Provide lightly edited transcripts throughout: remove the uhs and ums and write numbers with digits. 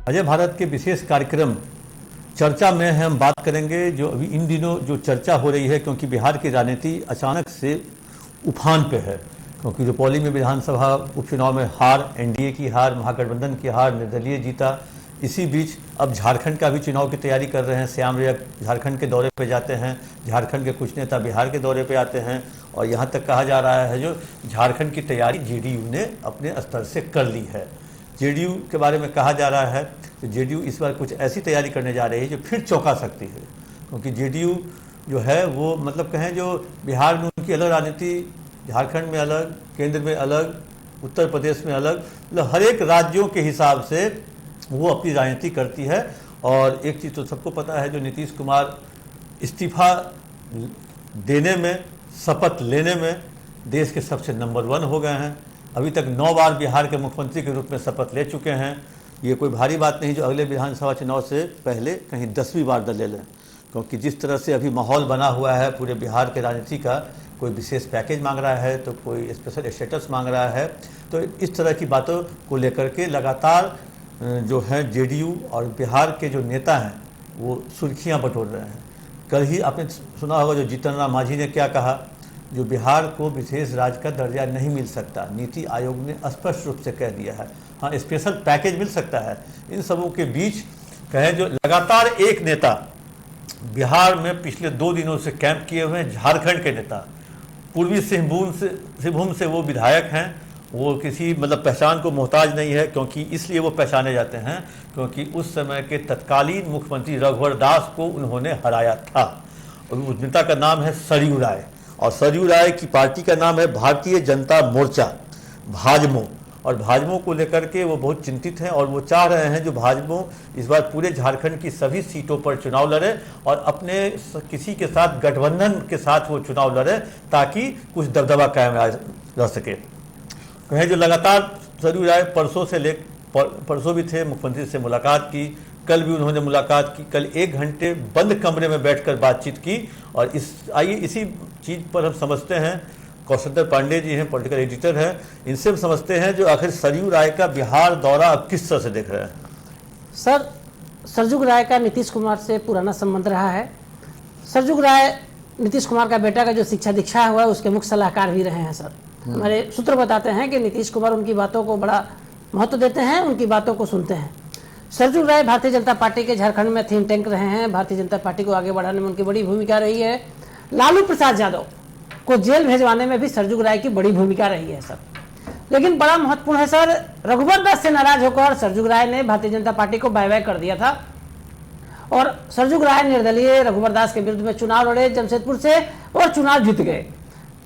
अजय भारत के विशेष कार्यक्रम चर्चा में हम बात करेंगे जो अभी इन दिनों जो चर्चा हो रही है, क्योंकि बिहार की राजनीति अचानक से उफान पे है। क्योंकि रुपौली में विधानसभा उपचुनाव में हार, एनडीए की हार, महागठबंधन की हार, निर्दलीय जीता। इसी बीच अब झारखंड का भी चुनाव की तैयारी कर रहे हैं। श्याम रजक झारखंड के दौरे पे जाते हैं, झारखंड के कुछ नेता बिहार के दौरे पे आते हैं, और यहाँ तक कहा जा रहा है जो झारखंड की तैयारी जेडीयू ने अपने स्तर से कर ली है। जेडीयू के बारे में कहा जा रहा है कि जेडीयू इस बार कुछ ऐसी तैयारी करने जा रही है जो फिर चौंका सकती है। क्योंकि जेडीयू जो है वो मतलब कहें जो बिहार में उनकी अलग राजनीति, झारखंड में अलग, केंद्र में अलग, उत्तर प्रदेश में अलग, मतलब हर एक राज्यों के हिसाब से वो अपनी राजनीति करती है। और एक चीज़ तो सबको पता है, जो नीतीश कुमार इस्तीफा देने में, शपथ लेने में देश के सबसे नंबर 1 हो गए हैं। अभी तक 9 बार बिहार के मुख्यमंत्री के रूप में शपथ ले चुके हैं। ये कोई भारी बात नहीं जो अगले विधानसभा चुनाव से पहले कहीं 10वीं बार ले लें। क्योंकि जिस तरह से अभी माहौल बना हुआ है पूरे बिहार के राजनीति का, कोई विशेष पैकेज मांग रहा है तो कोई स्पेशल स्टेटस मांग रहा है, तो इस तरह की बातों को लेकर के लगातार जो है जेडीयू और बिहार के जो नेता हैं वो सुर्खियाँ बटोर रहे हैं। कल ही आपने सुना होगा जो जीतन राम मांझी ने क्या कहा, जो बिहार को विशेष राज्य का दर्जा नहीं मिल सकता, नीति आयोग ने स्पष्ट रूप से कह दिया है। हाँ, स्पेशल पैकेज मिल सकता है। इन सबों के बीच कहें जो लगातार एक नेता बिहार में पिछले 2 दिनों से कैंप किए हुए हैं, झारखंड के नेता, पूर्वी सिंहभूम से वो विधायक हैं। वो किसी मतलब पहचान को मोहताज नहीं है, क्योंकि इसलिए वो पहचाने जाते हैं क्योंकि उस समय के तत्कालीन मुख्यमंत्री रघुवर दास को उन्होंने हराया था। और उस नेता का नाम है सरयू राय, और सरयू राय की पार्टी का नाम है भारतीय जनता मोर्चा, भाजमो। और भाजमो को लेकर के वो बहुत चिंतित हैं और वो चाह रहे हैं जो भाजमो इस बार पूरे झारखंड की सभी सीटों पर चुनाव लड़े और अपने किसी के साथ गठबंधन के साथ वो चुनाव लड़े, ताकि कुछ दबदबा कायम रह सके। कहें जो लगातार सरयू राय परसों भी थे, मुख्यमंत्री से मुलाकात की, कल भी उन्होंने मुलाकात की। कल 1 घंटे बंद कमरे में बैठकर बातचीत की। और आइए इसी चीज़ पर हम समझते हैं, कौशल पांडे जी हैं, पॉलिटिकल एडिटर हैं, इनसे हम समझते हैं जो आखिर सरयू राय का बिहार दौरा अब किस तरह से देख रहे हैं। सर, सरयू राय का नीतीश कुमार से पुराना संबंध रहा है। सरयू राय नीतीश कुमार का बेटा का जो शिक्षा दीक्षा हुआ है उसके मुख्य सलाहकार भी रहे हैं। सर, हमारे सूत्र बताते हैं कि नीतीश कुमार उनकी बातों को बड़ा महत्व देते हैं, उनकी बातों को सुनते हैं। सरयू राय भारतीय जनता पार्टी के झारखंड में थिंक टैंक रहे हैं। भारतीय जनता पार्टी को आगे बढ़ाने में उनकी बड़ी भूमिका रही है। लालू प्रसाद यादव को जेल भेजवाने में भी सरयू राय की बड़ी भूमिका रही है। सर, लेकिन बड़ा महत्वपूर्ण है सर, रघुवर दास से नाराज होकर सरयू राय ने भारतीय जनता पार्टी को बाय बाय कर दिया था और सरयू राय निर्दलीय रघुवर दास के विरुद्ध में चुनाव लड़े जमशेदपुर से और चुनाव जीत गए।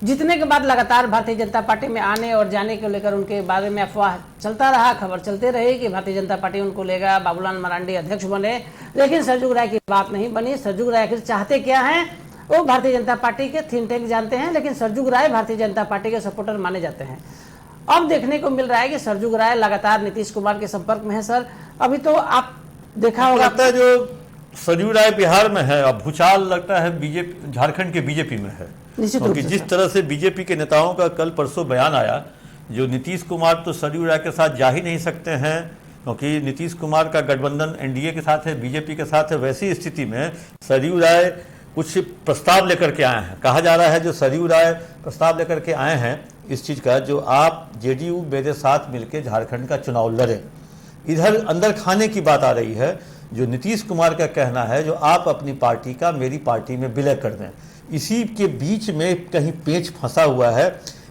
जीतने के बाद लगातार भारतीय जनता पार्टी में आने और जाने को लेकर उनके बारे में अफवाह चलता रहा, खबर चलते रही कि भारतीय जनता पार्टी उनको लेगा, बाबूलाल मरांडी अध्यक्ष बने। लेकिन सरयू राय की बात नहीं बनी। सरयू राय आखिर चाहते क्या हैं वो भारतीय जनता पार्टी के थिंक टैंक जानते हैं, लेकिन सरयू राय भारतीय जनता पार्टी के सपोर्टर माने जाते हैं। अब देखने को मिल रहा है कि सरयू राय लगातार नीतीश कुमार के संपर्क में है। सर, अभी तो आप देखा होगा, लगता है जो सरयू राय बिहार में है, अब भूचाल लगता है बीजेपी, झारखंड के बीजेपी में है। क्योंकि जिस तरह से बीजेपी के नेताओं का कल परसों बयान आया, जो नीतीश कुमार तो सरयू राय के साथ जा ही नहीं सकते हैं, क्योंकि नीतीश कुमार का गठबंधन एनडीए के साथ है, बीजेपी के साथ है। वैसी स्थिति में सरयू राय कुछ प्रस्ताव लेकर के आए हैं। कहा जा रहा है जो सरयू राय प्रस्ताव लेकर के आए हैं इस चीज़ का, जो आप जेडीयू मेरे साथ मिलकर झारखंड का चुनाव लड़ें। इधर अंदर खाने की बात आ रही है, जो नीतीश कुमार का कहना है जो आप अपनी पार्टी का मेरी पार्टी में विलय कर दें। इसी के बीच में कहीं पेच फंसा हुआ है।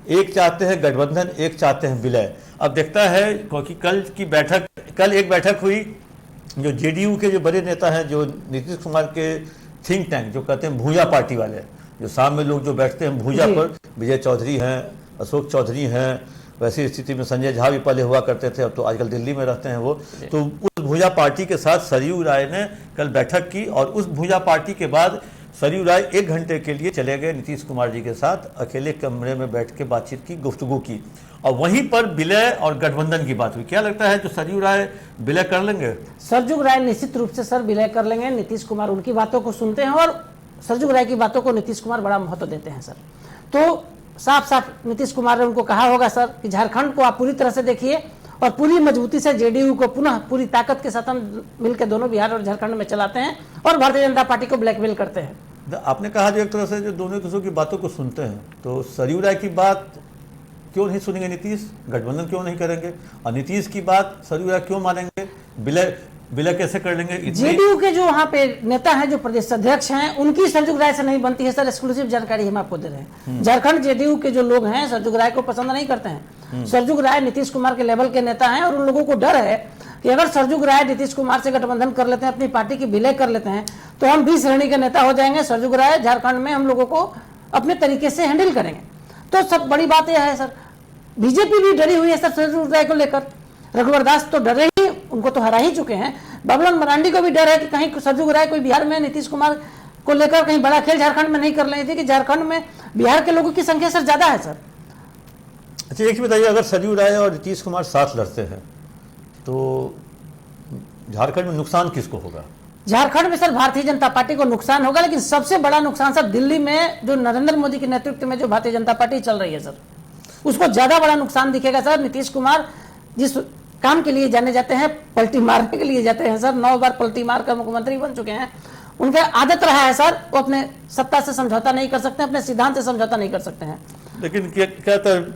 एक चाहते हैं गठबंधन, एक चाहते हैं विलय। अब देखता है, क्योंकि कल एक बैठक हुई, जो जेडीयू के जो बड़े नेता हैं, जो नीतीश कुमार के थिंक टैंक जो कहते हैं भूया पार्टी वाले, जो शाम में लोग जो बैठते हैं भूया पर, विजय चौधरी हैं, अशोक चौधरी हैं, वैसी स्थिति में संजय झा भी पहले हुआ करते थे, अब तो आजकल दिल्ली में रहते हैं वो। तो उस भूया पार्टी के साथ सरयू राय ने कल बैठक की और उस भूया पार्टी के बाद सरयू राय 1 घंटे के लिए चले गए नीतीश कुमार जी के साथ, अकेले कमरे में बैठ के बातचीत की, गुफ्तगू की, और वहीं पर विलय और गठबंधन की बात हुई। क्या लगता है जो सरयू राय विलय कर लेंगे? सरयू राय निश्चित रूप से सर विलय कर लेंगे। नीतीश कुमार उनकी बातों को सुनते हैं और सरयू राय की बातों को नीतीश कुमार बड़ा महत्व देते हैं। सर, तो साफ साफ नीतीश कुमार ने उनको कहा होगा सर कि झारखंड को आप पूरी तरह से देखिए और पूरी मजबूती से जेडीयू को पुनः पूरी ताकत के साथ हम मिलकर दोनों बिहार और झारखंड में चलाते हैं और भारतीय जनता पार्टी को ब्लैकमेल करते हैं। आपने कहा जो एक तरह से जो दोनों किस्मों की बातों को सुनते हैं, तो सरयू राय की बात क्यों नहीं सुनेंगे नीतीश, गठबंधन क्यों नहीं करेंगे, और नीतीश की बात सरयू राय क्यों मानेंगे, विलय कैसे कर लेंगे? जेडीयू के जो वहाँ पे नेता हैं, जो प्रदेश अध्यक्ष हैं, उनकी सरजुग राय से नहीं बनती है सर। एक्सक्लूसिव जानकारी हम आपको दे रहे हैं। झारखंड जेडीयू के जो लोग हैं सरजुग राय को पसंद नहीं करते हैं। सरजुग राय नीतीश कुमार के लेवल के नेता हैं और उन लोगों को डर है कि अगर सरजुग राय नीतीश कुमार से गठबंधन कर लेते हैं, अपनी पार्टी की विलय कर लेते हैं, तो हम 20 श्रेणी के नेता हो जाएंगे। सरजुग राय झारखंड में हम लोगों को अपने तरीके से हैंडल करेंगे। तो सब बड़ी बात यह है सर, बीजेपी भी डरी हुई है सर सरजुग राय को लेकर। रघुवर दास तो डरे ही, उनको तो हरा ही चुके हैं। बाबूलाल मरांडी को भी डर है कि कहीं सरजुग राय कोई बिहार में नीतीश कुमार को लेकर कहीं बड़ा खेल झारखंड में नहीं कर रहे थे, कि झारखंड में बिहार के लोगों की संख्या सर ज्यादा है सर। अच्छा, एक बताइए, अगर सरयू राय और नीतीश कुमार साथ लड़ते हैं तो झारखंड में नुकसान किसको होगा? झारखंड में सर भारतीय जनता पार्टी को नुकसान होगा, लेकिन सबसे बड़ा नुकसान सर दिल्ली में जो नरेंद्र मोदी के नेतृत्व में जो भारतीय जनता पार्टी चल रही है सर, उसको ज्यादा बड़ा नुकसान दिखेगा सर। नीतीश कुमार जिस काम के लिए जाने जाते हैं, पलटी मारने के लिए जाते हैं सर, 9 बार पलटी मार कर मुख्यमंत्री बन चुके हैं। उनका आदत रहा है सर, वो अपने सत्ता से समझौता नहीं कर सकते, अपने सिद्धांत से समझौता नहीं कर सकते हैं। लेकिन क्या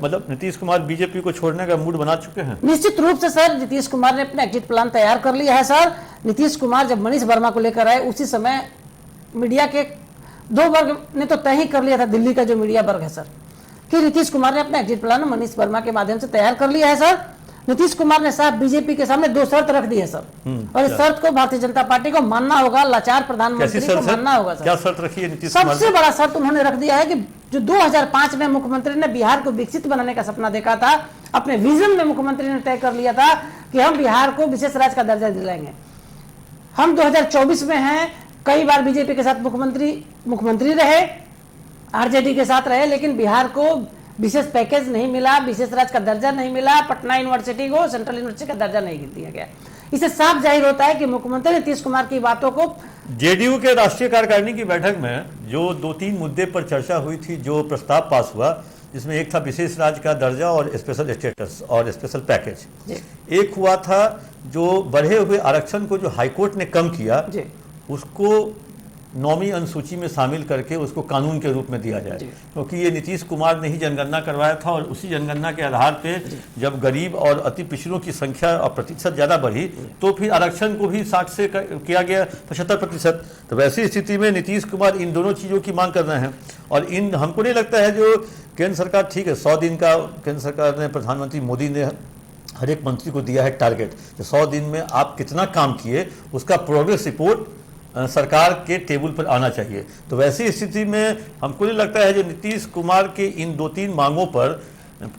मतलब नीतीश कुमार बीजेपी को छोड़ने का मूड बना चुके हैं? निश्चित रूप से सर नीतीश कुमार ने अपना एग्जिट प्लान तैयार कर लिया है सर। नीतीश कुमार जब मनीष वर्मा को लेकर आए, उसी समय मीडिया के 2 वर्ग ने तो तय ही कर लिया था, दिल्ली का जो मीडिया वर्ग है सर, कि नीतीश कुमार ने अपना एग्जिट प्लान मनीष वर्मा के माध्यम से तैयार कर लिया है सर। नीतीश कुमार ने साहब बीजेपी के सामने 2 शर्त रख दी है सर, और इस शर्त को भारतीय जनता पार्टी को मानना होगा, लाचार प्रधानमंत्री को मानना होगा सर। क्या शर्त रखी है नीतीश कुमार? सबसे बड़ा शर्त उन्होंने रख दिया है कि जो 2005 में मुख्यमंत्री ने बिहार को विकसित बनाने का सपना देखा था, अपने विजन में मुख्यमंत्री ने तय कर लिया था कि हम बिहार को विशेष राज्य का दर्जा दिलाएंगे। हम 2024 में हैं, कई बार बीजेपी के साथ मुख्यमंत्री रहे, आरजेडी के साथ रहे, लेकिन बिहार को विशेष पैकेज नहीं मिला, विशेष राज्य का दर्जा नहीं मिला, पटना यूनिवर्सिटी को सेंट्रल यूनिवर्सिटी का दर्जा नहीं दिया गया। इससे साफ जाहिर होता है कि मुख्यमंत्री नीतीश कुमार की बातों को जेडीयू के राष्ट्रीय कार्यकारिणी की बैठक में जो 2-3 मुद्दे पर चर्चा हुई थी, जो प्रस्ताव पास हुआ, जिसमें एक था विशेष राज्य का दर्जा और स्पेशल स्टेटस और स्पेशल पैकेज। एक हुआ था जो बढ़े हुए आरक्षण को जो हाईकोर्ट ने कम किया, उसको 9वीं अनुसूची में शामिल करके उसको कानून के रूप में दिया जाए, क्योंकि ये नीतीश कुमार ने ही जनगणना करवाया था, और उसी जनगणना के आधार पे जब गरीब और अति पिछड़ों की संख्या और प्रतिशत ज़्यादा बढ़ी, तो फिर आरक्षण को भी 60 से किया गया 75%। तो वैसी स्थिति में नीतीश कुमार इन दोनों चीज़ों की मांग कर रहे हैं, और इन हमको नहीं लगता है जो केंद्र सरकार, ठीक है 100 दिन का केंद्र सरकार ने, प्रधानमंत्री मोदी ने हर एक मंत्री को दिया है टारगेट, तो 100 दिन में आप कितना काम किए उसका प्रोग्रेस रिपोर्ट सरकार के टेबल पर आना चाहिए। तो वैसी स्थिति में हमको नहीं लगता है जो नीतीश कुमार के इन 2-3 मांगों पर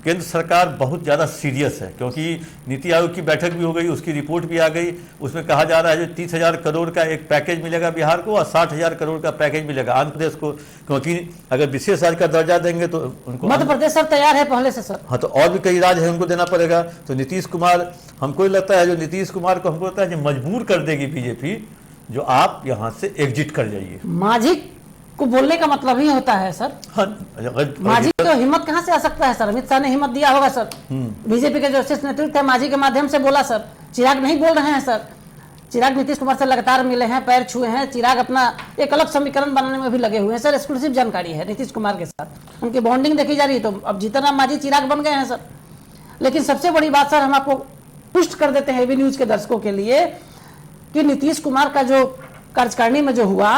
केंद्र सरकार बहुत ज़्यादा सीरियस है, क्योंकि नीति आयोग की बैठक भी हो गई, उसकी रिपोर्ट भी आ गई, उसमें कहा जा रहा है जो 30,000 करोड़ का एक पैकेज मिलेगा बिहार को, और 60,000 करोड़ का पैकेज मिलेगा आंध्र प्रदेश को, क्योंकि अगर विशेष राज्य का दर्जा देंगे तो उनको मध्य प्रदेश सर तैयार है पहले से सर। हाँ, तो और भी कई राज्य है उनको देना पड़ेगा। तो नीतीश कुमार, हमको लगता है जो नीतीश कुमार को हमको लगता है जो मजबूर कर देगी बीजेपी, जो आप यहाँ से एग्जिट कर जाइए। माझी को बोलने का मतलब ही होता है सर। हाँ, माझी को हिम्मत कहाँ से आ सकता है सर? अमित शाह ने हिम्मत दिया होगा सर, बीजेपी के जो शीर्ष नेतृत्व है माझी के माध्यम से बोला सर। चिराग नहीं बोल रहे हैं सर, चिराग नीतीश कुमार से लगातार मिले हैं, पैर छुए हैं, चिराग अपना एक अलग समीकरण बनाने में भी लगे हुए हैं सर। एक्सक्लूसिव जानकारी है नीतीश कुमार के साथ उनकी बॉन्डिंग देखी जा रही है, तो अब जीतनराम माझी चिराग बन गए हैं सर। लेकिन सबसे बड़ी बात सर, हम आपको पुष्ट कर देते हैं एबी न्यूज के दर्शकों के लिए कि नीतीश कुमार का जो कार्यकारिणी में जो हुआ,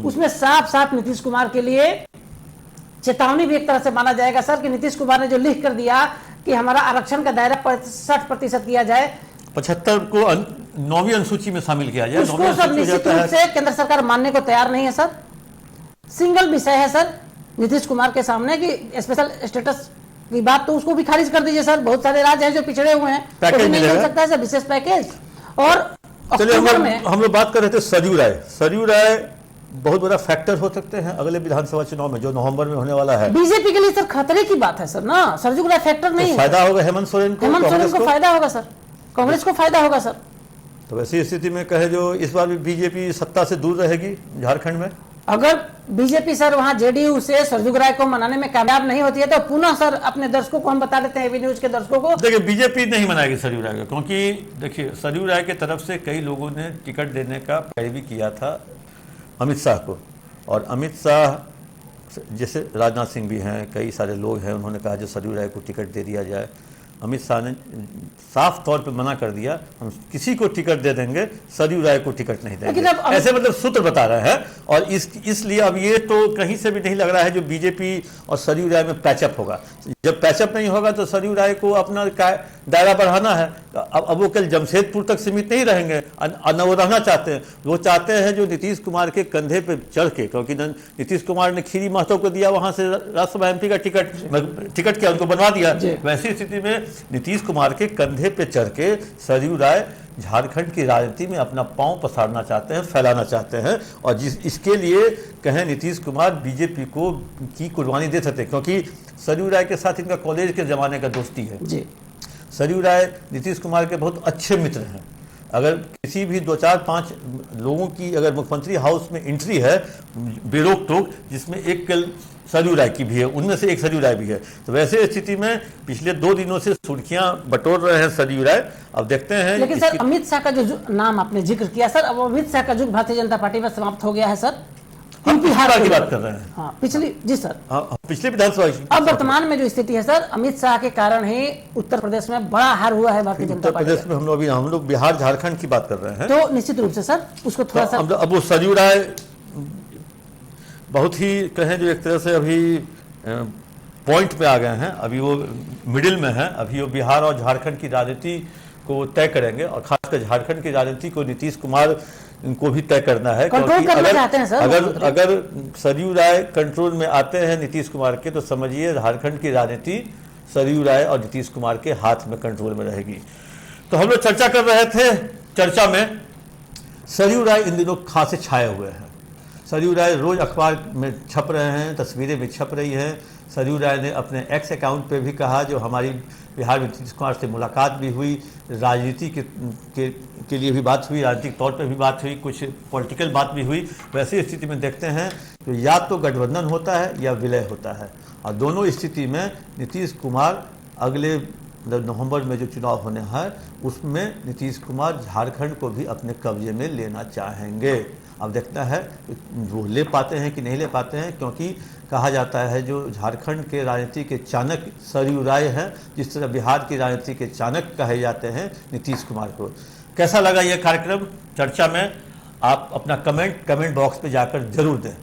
उसमें साफ साफ नीतीश कुमार के लिए चेतावनी भी एक तरह से माना जाएगा सर, कि नीतीश कुमार ने जो लिख कर दिया कि हमारा आरक्षण का दायरा 60% किया जाए, 75 को 9वीं अनुसूची में शामिल किया जाए, उसको सर निश्चित रूप से केंद्र सरकार मानने को तैयार नहीं है सर। सिंगल विषय है सर नीतीश कुमार के सामने कि स्पेशल स्टेटस की बात, तो उसको भी खारिज कर दीजिए सर। बहुत सारे राज्य हैं जो पिछड़े हुए हैं, तो नहीं मिल सकता है सर विशेष पैकेज। और चलिए हम लोग बात कर रहे थे सरयू राय। सरयू राय बहुत बड़ा फैक्टर हो सकते हैं अगले विधानसभा चुनाव में जो नवंबर में होने वाला है। बीजेपी के लिए सर खतरे की बात है सर ना, सरयू राय फैक्टर नहीं है। फायदा होगा हेमंत सोरेन को, हेमंत सोरेन को फायदा होगा सर, कांग्रेस को फायदा होगा सर। तो वैसी स्थिति में कहे जो इस बार भी बीजेपी सत्ता से दूर रहेगी झारखंड में। अगर बीजेपी सर वहां जेडीयू से सरजुग राय को मनाने में कामयाब नहीं होती है तो पुनः सर अपने दर्शकों को हम बता देते हैं, एबी न्यूज के दर्शकों को। देखिए, बीजेपी नहीं मनाएगी सरयू राय को, क्योंकि देखिए सरयू राय के तरफ से कई लोगों ने टिकट देने का पैरवी किया था अमित शाह को, और अमित शाह जैसे राजनाथ सिंह भी हैं, कई सारे लोग हैं, उन्होंने कहा जो सरयू राय को टिकट दे दिया जाए। अमित शाह ने साफ तौर पे मना कर दिया, हम किसी को टिकट दे देंगे, सरयू राय को टिकट नहीं देंगे। ऐसे मतलब सूत्र बता रहे हैं, और इसलिए अब ये तो कहीं से भी नहीं लग रहा है जो बीजेपी और सरयू राय में पैचअप होगा। जब पैचअप नहीं होगा तो सरयू राय को अपना दायरा बढ़ाना है। अब वो कल जमशेदपुर तक सीमित नहीं रहेंगे, न वो रहना चाहते हैं। वो चाहते हैं जो नीतीश कुमार के कंधे पे चढ़ के, क्योंकि नीतीश कुमार ने खीरी महतो को दिया वहां से राज्यसभा एमपी का टिकट क्या उनको बनवा दिया, वैसी स्थिति में नीतीश कुमार के कंधे पे चढ़ के सरयू राय झारखंड की राजनीति में अपना पांव पसारना चाहते हैं, फैलाना चाहते हैं। और इसके लिए कहें नीतीश कुमार बीजेपी को की कुर्बानी दे सकते हैं, क्योंकि सरयू राय के साथ इनका कॉलेज के जमाने का दोस्ती है जी। सरयू राय नीतीश कुमार के बहुत अच्छे मित्र हैं। अगर किसी भी 2, 4, 5 लोगों की अगर मुख्यमंत्री हाउस में एंट्री है बेरोक टोक, जिसमें एक कल सरयू राय की भी है, उनमें से एक सरयू राय भी है, तो वैसे स्थिति में पिछले 2 दिनों से सुर्खियां बटोर रहे हैं सरयू राय। अब देखते हैं। लेकिन सर अमित शाह का जो नाम आपने जिक्र किया सर, अब अमित शाह का युग भारतीय जनता पार्टी में समाप्त हो गया है सर। बिहार की बात कर रहे हैं। हाँ, पिछली जी सर, पिछले विधानसभा। अब वर्तमान में जो स्थिति है सर, अमित शाह के कारण ही उत्तर प्रदेश में बड़ा हार हुआ है भारतीय जनता पार्टी। उत्तर प्रदेश में हम लोग बिहार झारखंड की बात कर रहे हैं, तो निश्चित रूप से सर उसको थोड़ा सा अब वो सरयू राय बहुत ही कहें जो एक तरह से अभी पॉइंट पे आ गए हैं, अभी वो मिडिल में हैं। अभी वो बिहार और झारखंड की राजनीति को तय करेंगे, और खासकर झारखंड की राजनीति को नीतीश कुमार को भी तय करना है। कंट्रोल करना चाहते हैं सर। अगर सरयू राय कंट्रोल में आते हैं नीतीश कुमार के, तो समझिए झारखंड की राजनीति सरयू राय और नीतीश कुमार के हाथ में कंट्रोल में रहेगी। तो हम लोग चर्चा कर रहे थे, चर्चा में सरयू राय इन दिनों खासे छाए हुए हैं। सरयू राय रोज अखबार में छप रहे हैं, तस्वीरें भी छप रही हैं। सरयू राय ने अपने एक्स अकाउंट पे भी कहा जो हमारी बिहार में नीतीश कुमार से मुलाकात भी हुई, राजनीति के लिए भी बात हुई, राजनीतिक तौर पे भी बात हुई, कुछ पॉलिटिकल बात भी हुई। वैसी स्थिति में देखते हैं तो या तो गठबंधन होता है या विलय होता है, और दोनों स्थिति में नीतीश कुमार अगले नवंबर में जो चुनाव होने हैं उसमें नीतीश कुमार झारखंड को भी अपने कब्जे में लेना चाहेंगे। अब देखना है वो ले पाते हैं कि नहीं ले पाते हैं, क्योंकि कहा जाता है जो झारखंड के राजनीति के चाणक्य सरयू राय हैं, जिस तरह बिहार की राजनीति के चाणक्य कहे जाते हैं नीतीश कुमार को। कैसा लगा यह कार्यक्रम चर्चा में? आप अपना कमेंट बॉक्स पे जाकर जरूर दें।